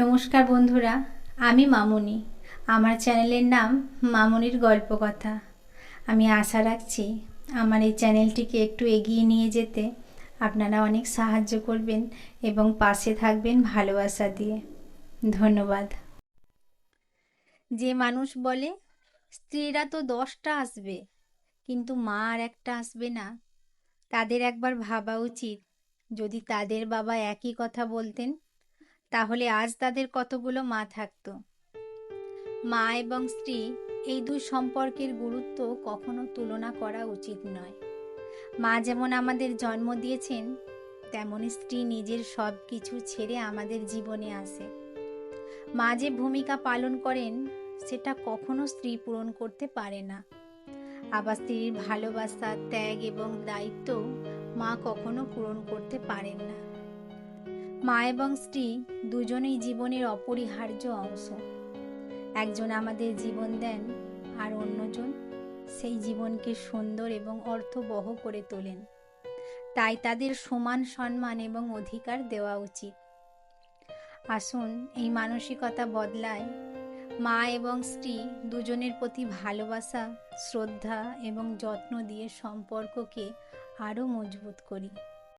নমস্কার বন্ধুরা, আমি মামুনি। আমার চ্যানেলের নাম মামুনির গল্প কথা। আমি আশা রাখছি আমার এই চ্যানেলটিকে একটু এগিয়ে নিয়ে যেতে আপনারা অনেক সাহায্য করবেন এবং পাশে থাকবেন ভালোবাসা দিয়ে। ধন্যবাদ। যে মানুষ বলে স্ত্রীরা তো 10টা আসবে কিন্তু মা আর একটা আসবে না, তাদের একবার ভাবা উচিত যদি তাদের বাবা একই কথা বলতেন তাহলে আজ তাদের কতগুলো মা থাকতো। মা এবং স্ত্রী এই দুই সম্পর্কের গুরুত্ব কখনো তুলনা করা উচিত নয়। মা যেমন আমাদের জন্ম দিয়েছেন, তেমনি স্ত্রী নিজের সব কিছু ছেড়ে আমাদের জীবনে আসে। মা যে ভূমিকা পালন করেন সেটা কখনো স্ত্রী পূরণ করতে পারে না। আবার স্ত্রীর ভালোবাসা, ত্যাগ এবং দায়িত্ব মা কখনো পূরণ করতে পারেন না। মা এবং স্ত্রী দুজনেই জীবনের অপরিহার্য অংশ। একজন আমাদের জীবন দেন আর অন্যজন সেই জীবনকে সুন্দর এবং অর্থবহ করে তোলেন। তাই তাদের সমান সম্মান এবং অধিকার দেওয়া উচিত। আসুন এই মানসিকতা বদলায়, মা এবং স্ত্রী দুজনের প্রতি ভালোবাসা, শ্রদ্ধা এবং যত্ন দিয়ে সম্পর্ককে আরও মজবুত করি।